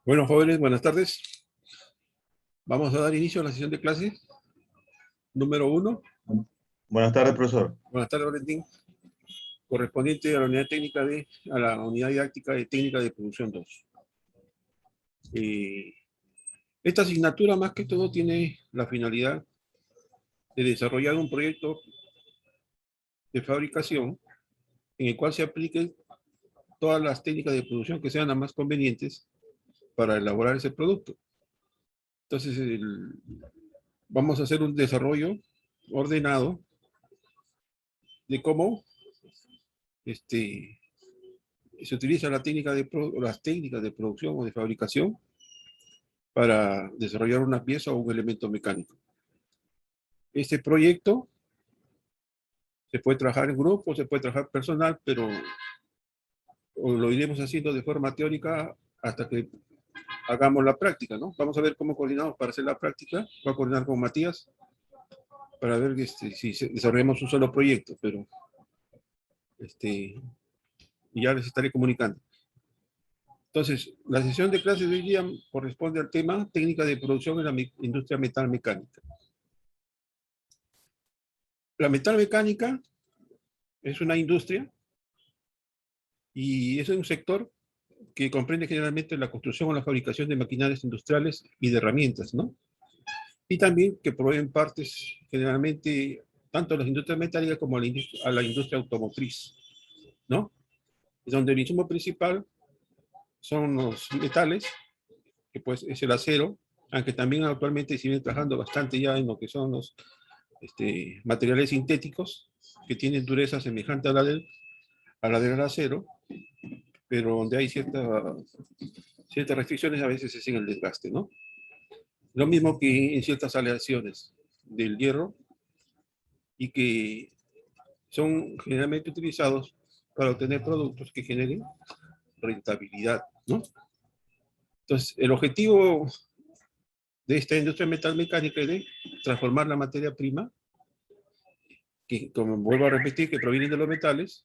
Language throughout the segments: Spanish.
Bueno, jóvenes, buenas tardes. Vamos a dar inicio a la sesión de clase número 1. Buenas tardes, profesor. Buenas tardes, Valentín. Correspondiente a la unidad técnica a la unidad didáctica de técnica de producción 2. Esta asignatura, más que todo, tiene la finalidad de desarrollar un proyecto de fabricación en el cual se apliquen todas las técnicas de producción que sean las más convenientes para elaborar ese producto. Entonces, vamos a hacer un desarrollo ordenado de cómo se utiliza las técnicas de producción o de fabricación para desarrollar una pieza o un elemento mecánico. Este proyecto se puede trabajar en grupo, se puede trabajar personal, pero lo iremos haciendo de forma teórica hasta que hagamos la práctica, ¿no? Vamos a ver cómo coordinamos para hacer la práctica. Voy a coordinar con Matías para ver si desarrollamos un solo proyecto, pero ya les estaré comunicando. Entonces, la sesión de clases de hoy día corresponde al tema técnica de producción en la industria metalmecánica. La metalmecánica es una industria y es un sector que comprende generalmente la construcción o la fabricación de maquinarias industriales y de herramientas, ¿no? Y también que proveen partes generalmente tanto a las industrias metálicas como a la industria automotriz, ¿no? Es donde el insumo principal son los metales, que pues es el acero, aunque también actualmente se viene trabajando bastante ya en lo que son los materiales sintéticos, que tienen dureza semejante a la del acero, pero donde hay ciertas restricciones a veces es en el desgaste, ¿no? Lo mismo que en ciertas aleaciones del hierro y que son generalmente utilizados para obtener productos que generen rentabilidad, ¿no? Entonces, el objetivo de esta industria metalmecánica es de transformar la materia prima, que, como vuelvo a repetir, que provienen de los metales,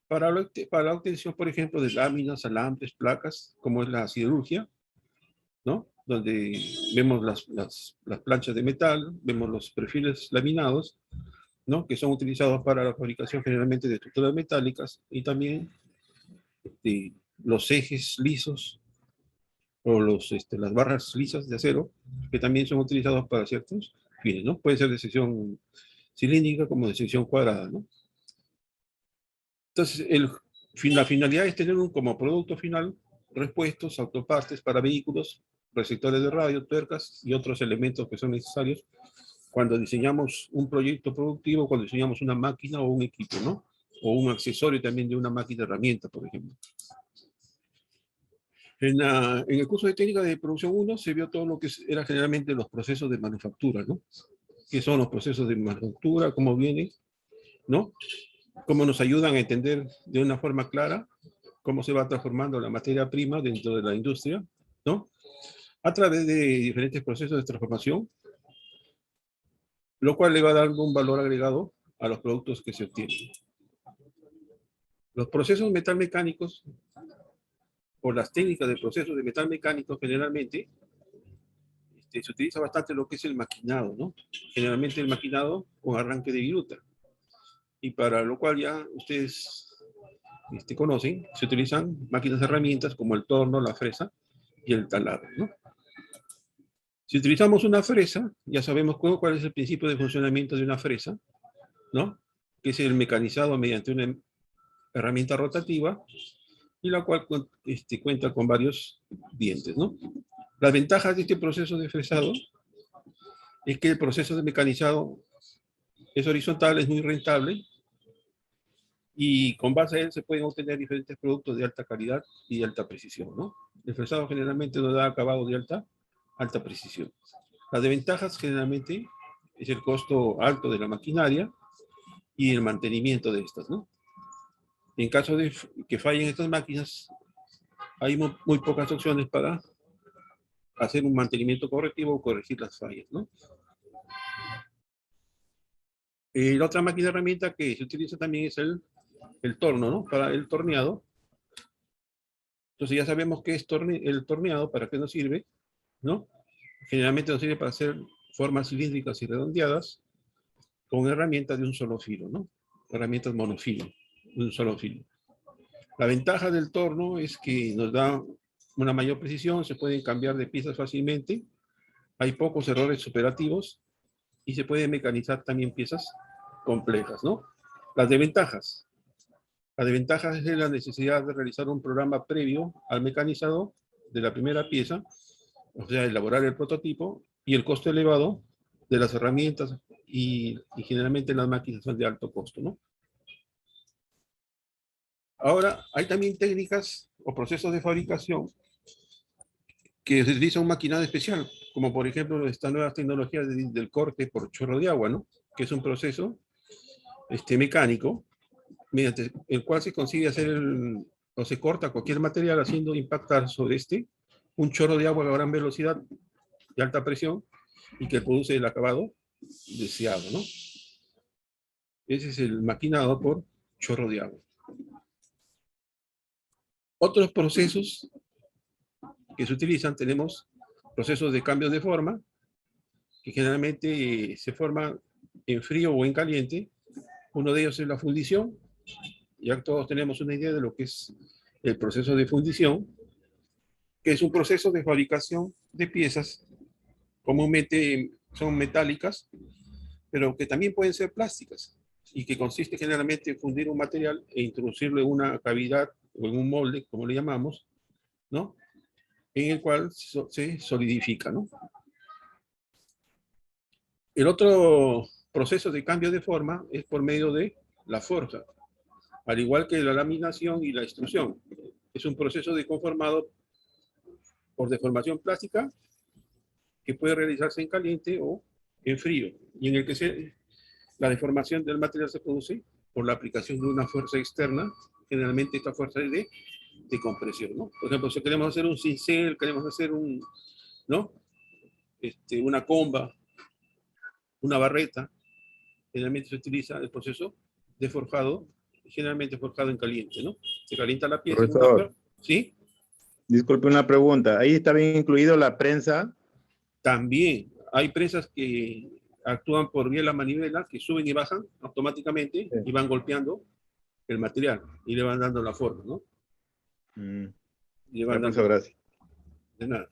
para la obtención, por ejemplo, de láminas, alambres, placas, como es la siderurgia, ¿no? Donde vemos las planchas de metal, vemos los perfiles laminados, ¿no? Que son utilizados para la fabricación generalmente de estructuras metálicas, y también los ejes lisos o las barras lisas de acero, que también son utilizados para ciertos fines, ¿no? Puede ser de sección cilíndrica como de sección cuadrada, ¿no? Entonces, la finalidad es tener como producto final repuestos, autopartes para vehículos, receptores de radio, tuercas y otros elementos que son necesarios cuando diseñamos un proyecto productivo, cuando diseñamos una máquina o un equipo, ¿no? O un accesorio también de una máquina herramienta, por ejemplo. En el curso de técnica de producción 1 se vio todo lo que era generalmente los procesos de manufactura, ¿no? ¿Qué son los procesos de manufactura? ¿Cómo vienen? ¿No? ¿Cómo nos ayudan a entender de una forma clara cómo se va transformando la materia prima dentro de la industria, ¿no? A través de diferentes procesos de transformación, lo cual le va dando un valor agregado a los productos que se obtienen. Los procesos metalmecánicos, o las técnicas de procesos de metalmecánicos generalmente, se utiliza bastante lo que es el maquinado, ¿no? Generalmente el maquinado con arranque de viruta. Y para lo cual ya ustedes conocen, se utilizan máquinas herramientas como el torno, la fresa y el taladro, ¿no? Si utilizamos una fresa, ya sabemos cuál es el principio de funcionamiento de una fresa, ¿no? Que es el mecanizado mediante una herramienta rotativa y la cual cuenta con varios dientes, ¿no? Las ventajas de este proceso de fresado es que el proceso de mecanizado es horizontal, es muy rentable, y con base a él se pueden obtener diferentes productos de alta calidad y de alta precisión, ¿no? El fresado generalmente nos da acabado de alta precisión. Las desventajas generalmente es el costo alto de la maquinaria y el mantenimiento de estas, ¿no? En caso de que fallen estas máquinas, hay muy pocas opciones para hacer un mantenimiento correctivo o corregir las fallas, ¿no? La otra máquina herramienta que se utiliza también es el torno, ¿no? Para el torneado. Entonces ya sabemos qué es el torneado, para qué nos sirve, ¿no? Generalmente nos sirve para hacer formas cilíndricas y redondeadas con herramientas de un solo filo, ¿no? Herramientas monofilo, de un solo filo. La ventaja del torno es que nos da una mayor precisión, se pueden cambiar de piezas fácilmente, hay pocos errores operativos y se pueden mecanizar también piezas complejas, ¿no? Las desventajas. La desventaja es la necesidad de realizar un programa previo al mecanizado de la primera pieza, o sea, elaborar el prototipo, y el costo elevado de las herramientas y generalmente las máquinas son de alto costo, ¿no? Ahora, hay también técnicas o procesos de fabricación que se utiliza un maquinado especial, como por ejemplo estas nuevas tecnologías del corte por chorro de agua, ¿no? Que es un proceso mecánico, mediante el cual se consigue hacer o se corta cualquier material haciendo impactar sobre un chorro de agua a gran velocidad y alta presión y que produce el acabado deseado, ¿no? Ese es el maquinado por chorro de agua. Otros procesos que se utilizan, tenemos procesos de cambio de forma, que generalmente se forman en frío o en caliente. Uno de ellos es la fundición. Ya todos tenemos una idea de lo que es el proceso de fundición, que es un proceso de fabricación de piezas, comúnmente son metálicas, pero que también pueden ser plásticas, y que consiste generalmente en fundir un material e introducirlo en una cavidad o en un molde, como le llamamos, ¿no? En el cual se solidifica, ¿no? El otro proceso de cambio de forma es por medio de la forja, al igual que la laminación y la extrusión. Es un proceso de conformado por deformación plástica que puede realizarse en caliente o en frío, y en el que la deformación del material se produce por la aplicación de una fuerza externa, generalmente esta fuerza es de compresión, ¿no? Por ejemplo, si queremos hacer un cincel, queremos hacer ¿no? Una comba, una barreta, generalmente se utiliza el proceso de forjado, generalmente forjado en caliente, ¿no? Se calienta la pieza en una Profesor, fuerza, ¿sí? disculpe una pregunta. ¿Ahí está bien incluido la prensa? También hay presas que actúan por vía de la manivela, que suben y bajan automáticamente Sí. y van golpeando el material y le van dando la forma, ¿no? Y le Ya, van profesor, dando gracias. de nada.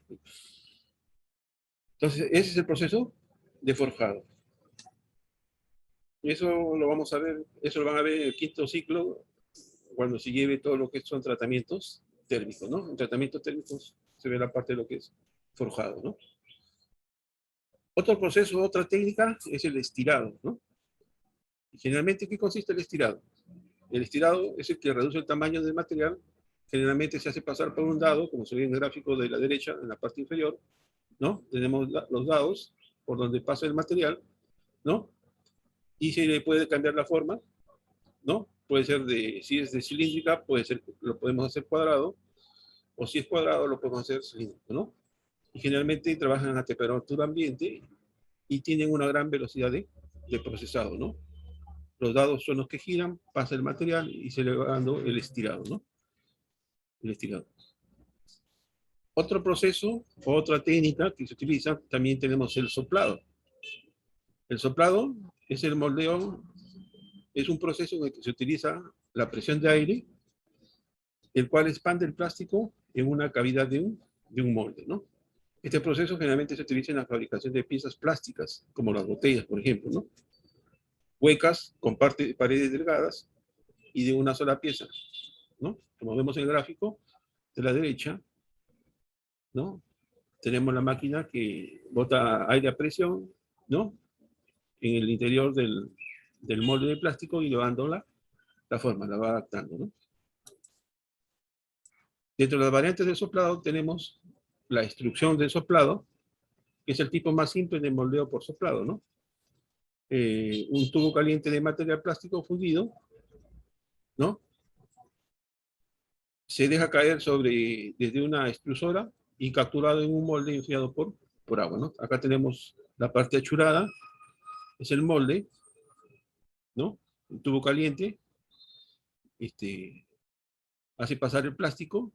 Entonces, ese es el proceso de forjado. Y eso lo vamos a ver, eso lo van a ver en el quinto ciclo, cuando se lleve todo lo que son tratamientos térmicos, ¿no? En tratamientos térmicos se ve la parte de lo que es forjado, ¿no? Otro proceso, otra técnica es el estirado, ¿no? Y generalmente, ¿qué consiste el estirado? El estirado es el que reduce el tamaño del material, generalmente se hace pasar por un dado, como se ve en el gráfico de la derecha, en la parte inferior, ¿no? Tenemos los dados por donde pasa el material, ¿no? Y se le puede cambiar la forma, ¿no? Puede ser si es de cilíndrica, puede ser, lo podemos hacer cuadrado, o si es cuadrado, lo podemos hacer cilíndrico, ¿no? Y generalmente trabajan a temperatura ambiente y tienen una gran velocidad de procesado, ¿no? Los dados son los que giran, pasa el material y se le va dando el estirado, ¿no? El estirado. Otro proceso, otra técnica que se utiliza, también tenemos el soplado. El soplado es el moldeo, es un proceso en el que se utiliza la presión de aire, el cual expande el plástico en una cavidad de un molde, ¿no? Este proceso generalmente se utiliza en la fabricación de piezas plásticas, como las botellas, por ejemplo, ¿no? Huecas, con paredes delgadas y de una sola pieza, ¿no? Como vemos en el gráfico de la derecha, ¿no? Tenemos la máquina que bota aire a presión, ¿no? En el interior del molde de plástico y llevando la forma, la va adaptando, ¿no? Dentro de las variantes del soplado tenemos la extrusión del soplado, que es el tipo más simple de moldeo por soplado, ¿no? Un tubo caliente de material plástico fundido, ¿no? Se deja caer desde una extrusora y capturado en un molde enfriado por agua, ¿no? Acá tenemos la parte achurada, es el molde, ¿no? El tubo caliente hace pasar el plástico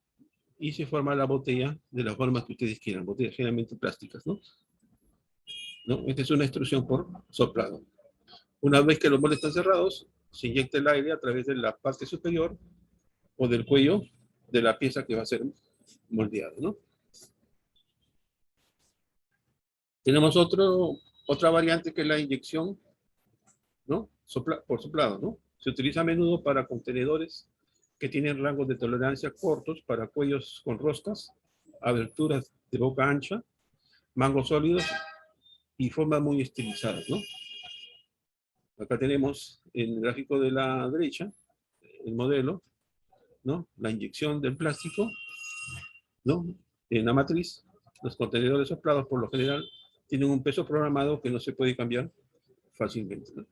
y se forma la botella de la forma que ustedes quieran, botellas generalmente plásticas, ¿no? ¿No? Esta es una extrusión por soplado. Una vez que los moldes están cerrados, se inyecta el aire a través de la parte superior o del cuello de la pieza que va a ser moldeada, ¿no? Tenemos otra variante que es la inyección, ¿no? Por soplado, ¿no? Se utiliza a menudo para contenedores que tienen rangos de tolerancia cortos, para cuellos con roscas, aberturas de boca ancha, mangos sólidos y formas muy estilizadas, ¿no? Acá tenemos en el gráfico de la derecha el modelo, ¿no? La inyección del plástico, ¿no? En la matriz. Los contenedores soplados por lo general tienen un peso programado que no se puede cambiar fácilmente, ¿no?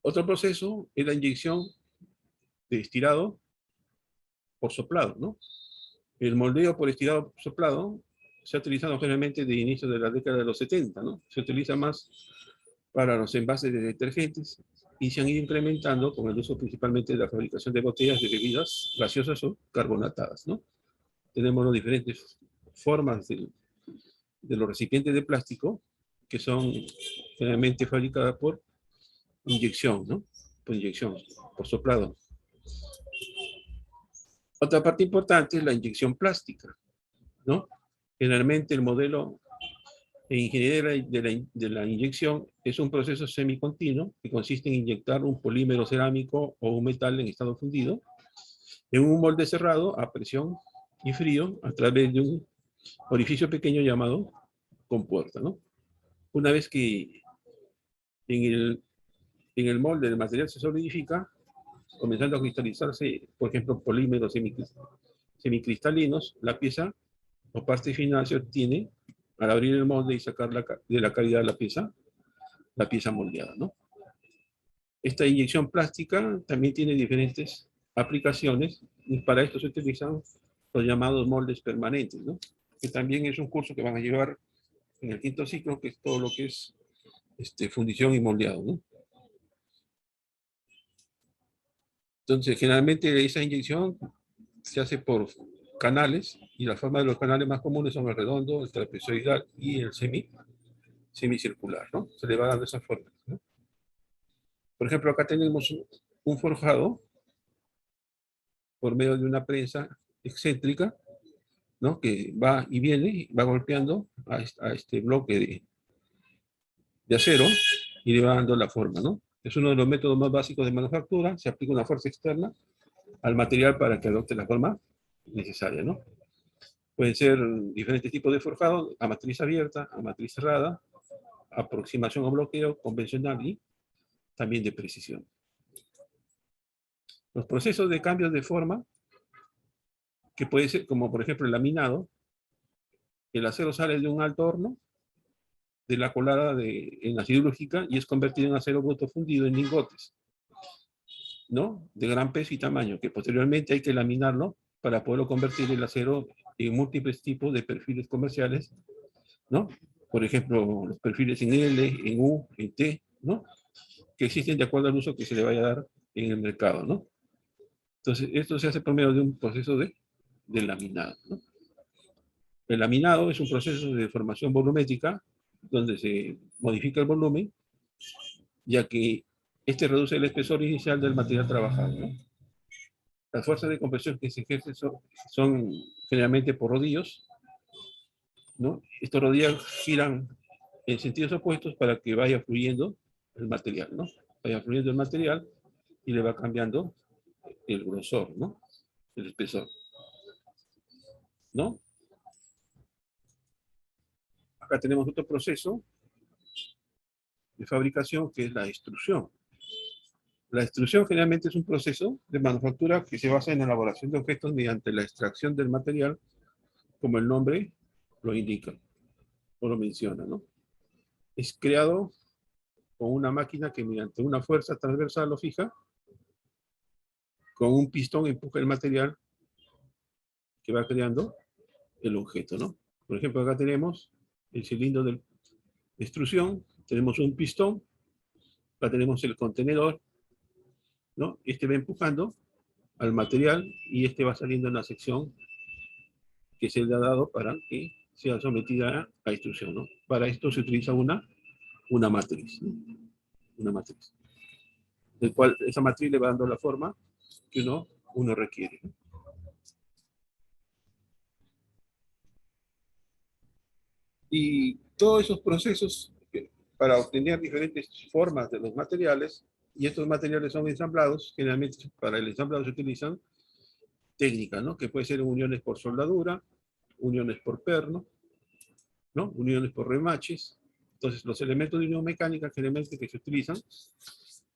Otro proceso es la inyección de estirado por soplado, ¿no? El moldeo por estirado por soplado se ha utilizado generalmente de inicio de la década de los 70, ¿no? Se utiliza más para los envases de detergentes y se han ido incrementando con el uso principalmente de la fabricación de botellas de bebidas gaseosas o carbonatadas, ¿no? Tenemos las diferentes formas de los recipientes de plástico que son generalmente fabricadas por inyección, ¿no? Por inyección, por soplado. Otra parte importante es la inyección plástica, ¿no? Generalmente el modelo de ingeniería de la inyección es un proceso semicontinuo que consiste en inyectar un polímero cerámico o un metal en estado fundido en un molde cerrado a presión y frío a través de un orificio pequeño llamado compuerta, ¿no? Una vez que en el molde el material se solidifica, comenzando a cristalizarse, por ejemplo, polímeros semicristalinos, la pieza o parte final se obtiene al abrir el molde y sacar de la cavidad de la pieza moldeada, ¿no? Esta inyección plástica también tiene diferentes aplicaciones y para esto se utilizan los llamados moldes permanentes, ¿no? Que también es un curso que van a llevar en el quinto ciclo, que es todo lo que es fundición y moldeado, ¿no? Entonces, generalmente esa inyección se hace por canales y la forma de los canales más comunes son el redondo, el trapezoidal y el semicircular, ¿no? Se le va dando esa forma, ¿no? Por ejemplo, acá tenemos un forjado por medio de una prensa excéntrica, ¿no? Que va y viene, va golpeando a este bloque de acero y le va dando la forma, ¿no? Es uno de los métodos más básicos de manufactura. Se aplica una fuerza externa al material para que adopte la forma necesaria, ¿no? Pueden ser diferentes tipos de forjado, a matriz abierta, a matriz cerrada, aproximación o bloqueo, convencional y también de precisión. Los procesos de cambio de forma, que puede ser como por ejemplo el laminado, el acero sale de un alto horno, de la colada en la siderúrgica y es convertido en acero bruto fundido en lingotes, ¿no? De gran peso y tamaño, que posteriormente hay que laminarlo para poderlo convertir el acero en múltiples tipos de perfiles comerciales, ¿no? Por ejemplo, los perfiles en L, en U, en T, ¿no? Que existen de acuerdo al uso que se le vaya a dar en el mercado, ¿no? Entonces, esto se hace por medio de un proceso de laminado, ¿no? El laminado es un proceso de deformación volumétrica donde se modifica el volumen, ya que este reduce el espesor inicial del material trabajado, ¿no? Las fuerzas de compresión que se ejercen son generalmente por rodillos, ¿no? Estos rodillos giran en sentidos opuestos para que vaya fluyendo el material, ¿no? Vaya fluyendo el material y le va cambiando el grosor, ¿no? El espesor, ¿no? Acá tenemos otro proceso de fabricación que es la extrusión. La extrusión generalmente es un proceso de manufactura que se basa en la elaboración de objetos mediante la extracción del material, como el nombre lo indica o lo menciona, ¿no? Es creado con una máquina que mediante una fuerza transversal o fija, con un pistón empuja el material que va creando el objeto, ¿no? Por ejemplo, acá tenemos el cilindro de extrusión Tenemos un pistón, acá tenemos el contenedor, ¿no? Este va empujando al material y este va saliendo en la sección que se le ha dado para que sea sometida a extrusión, ¿no? Para esto se utiliza una matriz, ¿no? Una matriz, del cual esa matriz le va dando la forma que uno requiere, ¿no? Y todos esos procesos para obtener diferentes formas de los materiales, y estos materiales son ensamblados, generalmente para el ensamblado se utilizan técnicas, ¿no? Que puede ser uniones por soldadura, uniones por perno, ¿no? Uniones por remaches. Entonces, los elementos de unión mecánica generalmente que se utilizan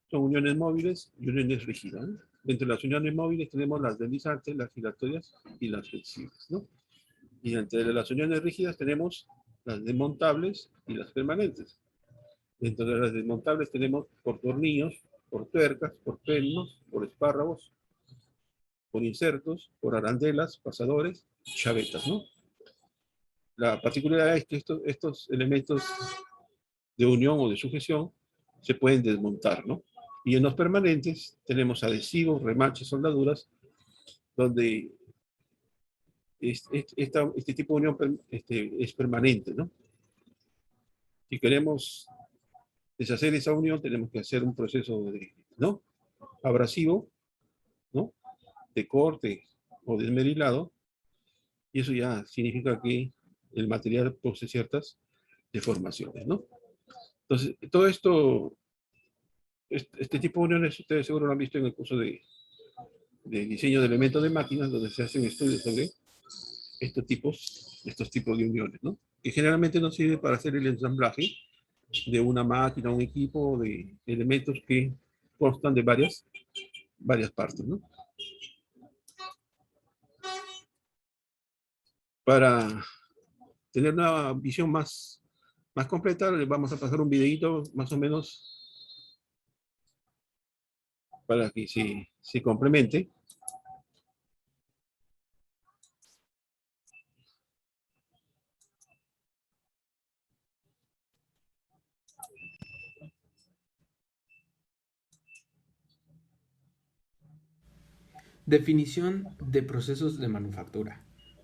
son uniones móviles y uniones rígidas, ¿no? Entre las uniones móviles tenemos las deslizantes, las giratorias y las flexibles, ¿no? Y entre las uniones rígidas tenemos las desmontables y las permanentes. Dentro de las desmontables tenemos por tornillos, por tuercas, por pernos, por espárragos, por insertos, por arandelas, pasadores, chavetas, ¿no? La particularidad es que estos elementos de unión o de sujeción se pueden desmontar, ¿no? Y en los permanentes tenemos adhesivos, remaches, soldaduras, donde este tipo de unión es permanente, ¿no? Si queremos deshacer esa unión, tenemos que hacer un proceso ¿no? Abrasivo, ¿no? De corte o desmerilado, y eso ya significa que el material posee ciertas deformaciones, ¿no? Entonces, todo esto, este tipo de uniones, ustedes seguro lo han visto en el curso de diseño de elementos de máquinas, donde se hacen estudios sobre estos tipos de uniones, ¿no? Que generalmente nos sirve para hacer el ensamblaje de una máquina, un equipo de elementos que constan de varias partes, ¿no? Para tener una visión más completa, les vamos a pasar un videito más o menos para que se complemente. Definición de procesos de manufactura.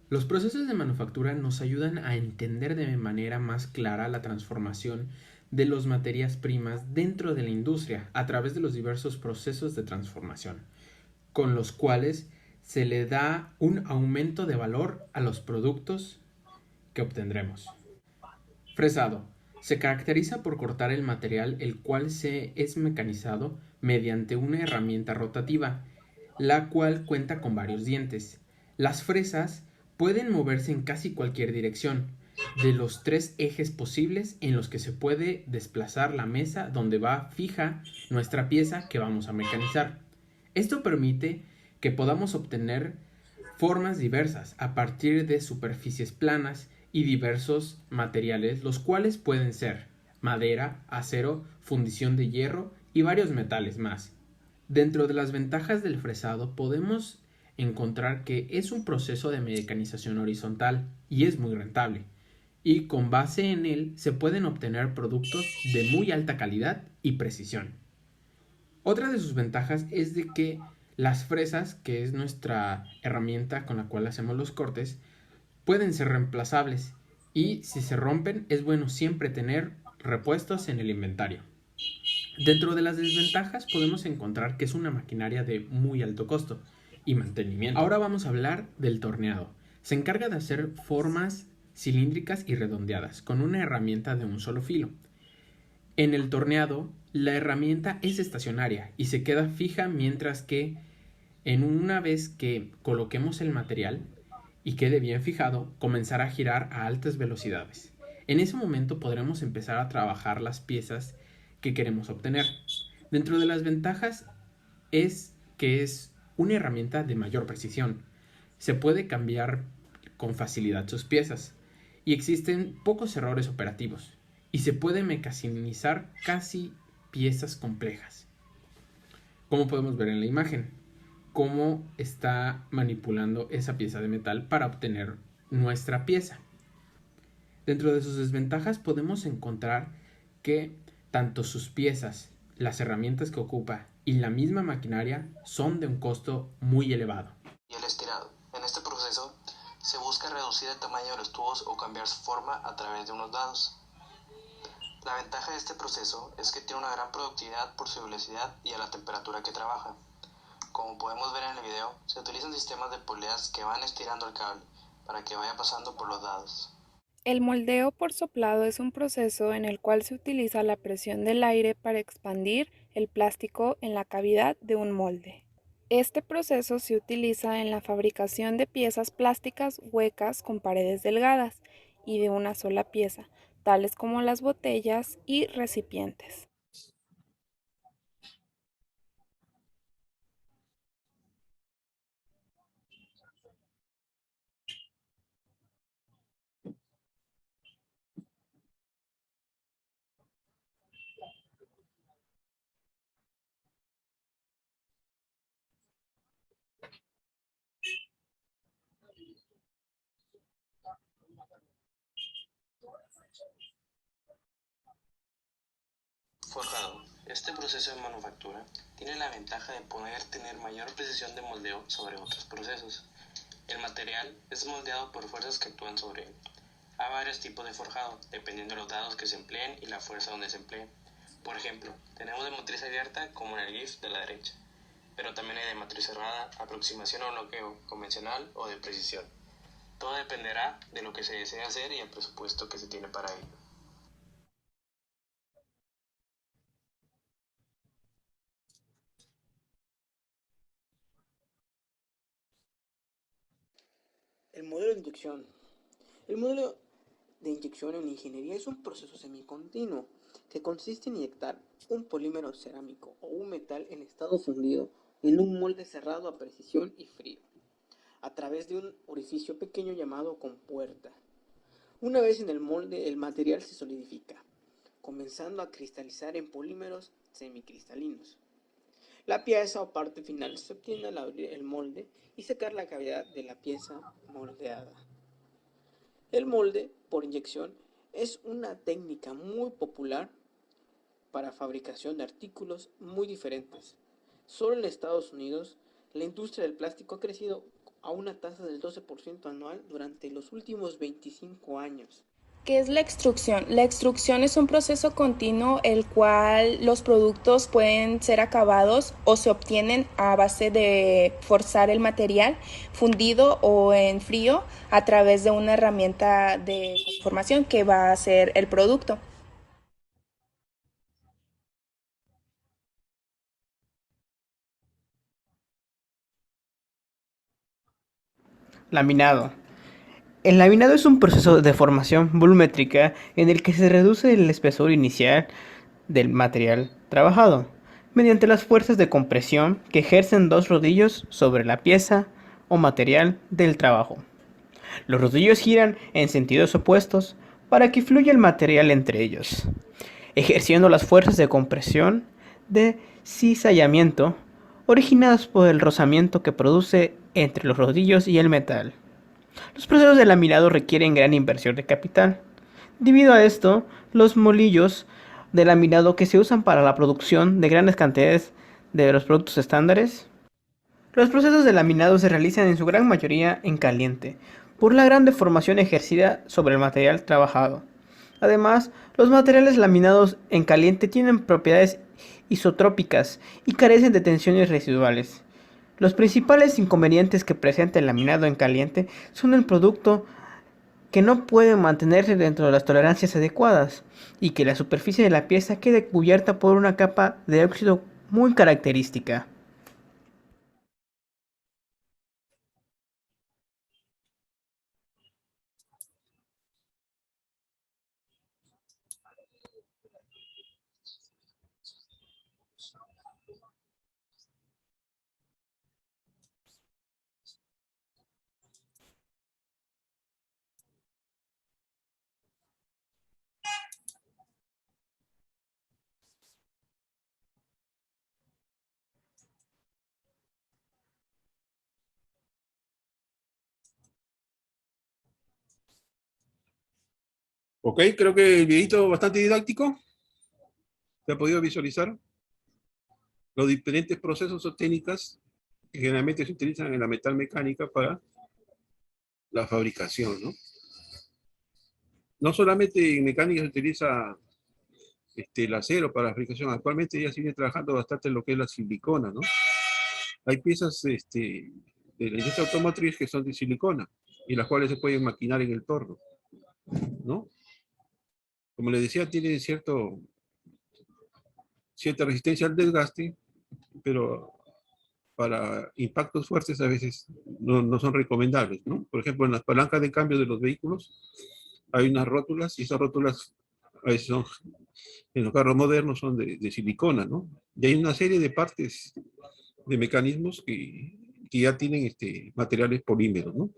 Los procesos de manufactura nos ayudan a entender de manera más clara la transformación de las materias primas dentro de la industria a través de los diversos procesos de transformación, con los cuales se le da un aumento de valor a los productos que obtendremos. Fresado. Se caracteriza por cortar el material el cual se es mecanizado mediante una herramienta rotativa, la cual cuenta con varios dientes. Las fresas pueden moverse en casi cualquier dirección, de los 3 ejes posibles en los que se puede desplazar la mesa donde va fija nuestra pieza que vamos a mecanizar. Esto permite que podamos obtener formas diversas a partir de superficies planas y diversos materiales, los cuales pueden ser madera, acero, fundición de hierro y varios metales más. Dentro de las ventajas del fresado podemos encontrar que es un proceso de mecanización horizontal y es muy rentable, y con base en él se pueden obtener productos de muy alta calidad y precisión. Otra de sus ventajas es de que las fresas, que es nuestra herramienta con la cual hacemos los cortes, pueden ser reemplazables y si se rompen es bueno siempre tener repuestos en el inventario. Dentro de las desventajas podemos encontrar que es una maquinaria de muy alto costo y mantenimiento. Ahora vamos a hablar del torneado. Se encarga de hacer formas cilíndricas y redondeadas con una herramienta de un solo filo. En el torneado, la herramienta es estacionaria y se queda fija mientras que una vez que coloquemos el material y quede bien fijado, comenzará a girar a altas velocidades. En ese momento podremos empezar a trabajar las piezas que queremos obtener. Dentro de las ventajas es que es una herramienta de mayor precisión. Se puede cambiar con facilidad sus piezas y existen pocos errores operativos y se puede mecanizar casi piezas complejas. Como podemos ver en la imagen, cómo está manipulando esa pieza de metal para obtener nuestra pieza. Dentro de sus desventajas podemos encontrar que Tanto sus piezas, las herramientas que ocupa y la misma maquinaria son de un costo muy elevado. Y el estirado. En este proceso se busca reducir el tamaño de los tubos o cambiar su forma a través de unos dados. La ventaja de este proceso es que tiene una gran productividad por su velocidad y a la temperatura que trabaja. Como podemos ver en el video, se utilizan sistemas de poleas que van estirando el cable para que vaya pasando por los dados. El moldeo por soplado es un proceso en el cual se utiliza la presión del aire para expandir el plástico en la cavidad de un molde. Este proceso se utiliza en la fabricación de piezas plásticas huecas con paredes delgadas y de una sola pieza, tales como las botellas y recipientes. Forjado. Este proceso de manufactura tiene la ventaja de poder tener mayor precisión de moldeo sobre otros procesos. El material es moldeado por fuerzas que actúan sobre él. Hay varios tipos de forjado, dependiendo de los dados que se empleen y la fuerza donde se emplee. Por ejemplo, tenemos de matriz abierta como en el GIF de la derecha, pero también hay de matriz cerrada, aproximación o bloqueo, convencional o de precisión. Todo dependerá de lo que se desee hacer y el presupuesto que se tiene para ello. El modelo de inyección. El modelo de inyección en ingeniería es un proceso semicontinuo que consiste en inyectar un polímero cerámico o un metal en estado fundido en un molde cerrado a precisión y frío, a través de un orificio pequeño llamado compuerta. Una vez en el molde, el material se solidifica, comenzando a cristalizar en polímeros semicristalinos. La pieza o parte final se obtiene al abrir el molde y secar la cavidad de la pieza moldeada. El molde por inyección es una técnica muy popular para fabricación de artículos muy diferentes. Solo en Estados Unidos, la industria del plástico ha crecido a una tasa del 12% anual durante los últimos 25 años. ¿Qué es la extrusión? La extrusión es un proceso continuo el cual los productos pueden ser acabados o se obtienen a base de forzar el material fundido o en frío a través de una herramienta de conformación que va a ser el producto. Laminado. El laminado es un proceso de formación volumétrica en el que se reduce el espesor inicial del material trabajado, mediante las fuerzas de compresión que ejercen dos rodillos sobre la pieza o material del trabajo. Los rodillos giran en sentidos opuestos para que fluya el material entre ellos, ejerciendo las fuerzas de compresión de cizallamiento originadas por el rozamiento que produce entre los rodillos y el metal. Los procesos de laminado requieren gran inversión de capital. Debido a esto, los molillos de laminado que se usan para la producción de grandes cantidades de los productos estándares. Los procesos de laminado se realizan en su gran mayoría en caliente, por la gran deformación ejercida sobre el material trabajado. Además, los materiales laminados en caliente tienen propiedades isotrópicas y carecen de tensiones residuales. Los principales inconvenientes que presenta el laminado en caliente son el producto que no puede mantenerse dentro de las tolerancias adecuadas y que la superficie de la pieza quede cubierta por una capa de óxido muy característica. Ok, creo que el videito bastante didáctico. ¿Se ha podido visualizar los diferentes procesos o técnicas que generalmente se utilizan en la metalmecánica para la fabricación, ¿no? No solamente en mecánica se utiliza el acero para la fabricación, actualmente ya se viene trabajando bastante en lo que es la silicona, ¿no? Hay piezas de la industria automotriz que son de silicona y las cuales se pueden maquinar en el torno, ¿no? Como les decía, tienen cierta resistencia al desgaste, pero para impactos fuertes a veces no son recomendables, ¿no? Por ejemplo, en las palancas de cambio de los vehículos hay unas rótulas y esas rótulas a veces son, en los carros modernos son de silicona, ¿no? Y hay una serie de partes de mecanismos que ya tienen materiales polímeros, ¿no?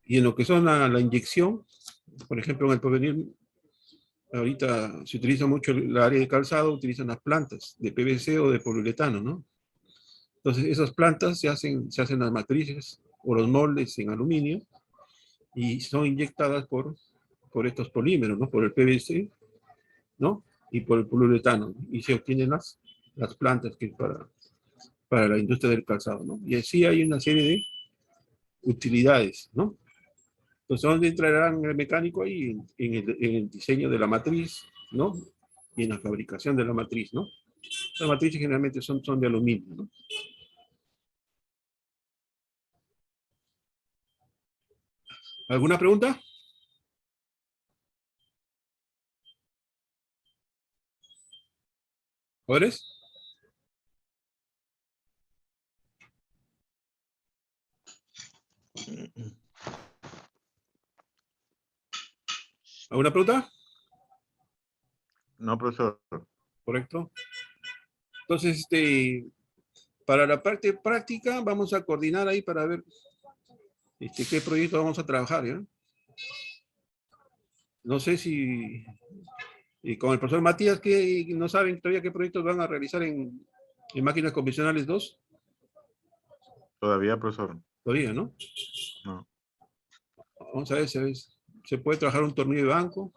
Y en lo que son la inyección, por ejemplo, en el porvenir, ahorita se utiliza mucho el área de calzado, utilizan las plantas de PVC o de poliuretano, ¿no? Entonces, esas plantas se hacen las matrices o los moldes en aluminio y son inyectadas por estos polímeros, ¿no? Por el PVC, ¿no? Y por el poliuretano. Y se obtienen las plantas que para la industria del calzado, ¿no? Y así hay una serie de utilidades, ¿no? Entonces, ¿dónde entrarán el mecánico ahí? En el diseño de la matriz, ¿no? Y en la fabricación de la matriz, ¿no? Las matrices generalmente son de aluminio, ¿no? ¿Alguna pregunta? ¿Jóvenes? ¿Alguna pregunta? No, profesor. Correcto. Entonces, para la parte práctica, vamos a coordinar ahí para ver qué proyecto vamos a trabajar, ¿ya? No sé si con el profesor Matías, que no saben todavía qué proyectos van a realizar en máquinas convencionales 2. Todavía, profesor. Todavía, ¿no? No. Vamos a ver si se puede trabajar un tornillo de banco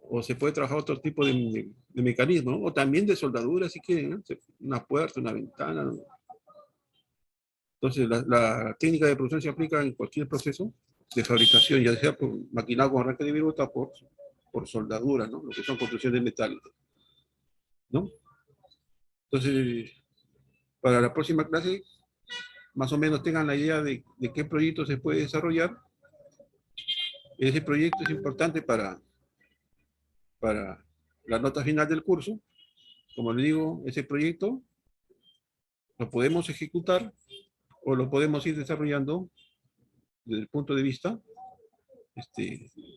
o se puede trabajar otro tipo de mecanismo, ¿no? O también de soldadura, si quieren, ¿no? Una puerta, una ventana, ¿no? Entonces, la técnica de producción se aplica en cualquier proceso de fabricación, ya sea por maquinado con arranque de viruta o por soldadura, ¿no? Lo que son construcciones de metal, ¿no? Entonces, para la próxima clase, más o menos tengan la idea de qué proyecto se puede desarrollar. Ese proyecto es importante para la nota final del curso. Como les digo, ese proyecto lo podemos ejecutar o lo podemos ir desarrollando desde el punto de vista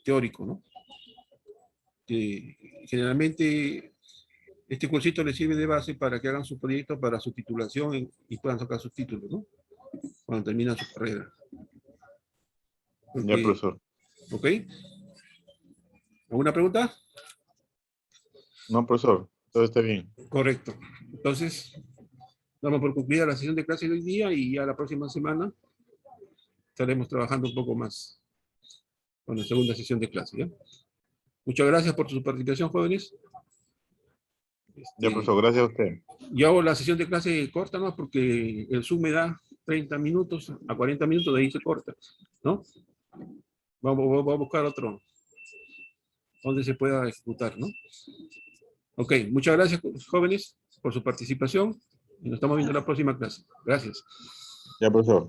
teórico, ¿no? Que generalmente este cursito les sirve de base para que hagan su proyecto para su titulación y puedan sacar sus títulos, ¿no? Cuando terminan su carrera. Ya, profesor. ¿Ok? ¿Alguna pregunta? No, profesor. Todo está bien. Correcto. Entonces, damos por concluida la sesión de clase de hoy día y ya la próxima semana estaremos trabajando un poco más con la segunda sesión de clase, ¿ya? Muchas gracias por su participación, jóvenes. Ya, profesor. Gracias a usted. Yo hago la sesión de clase corta, ¿no? Porque el Zoom me da 30 minutos a 40 minutos, de ahí se corta, ¿no? Vamos a buscar otro donde se pueda ejecutar, ¿no? Ok, muchas gracias, jóvenes, por su participación y nos estamos viendo en la próxima clase. Gracias. Ya, profesor.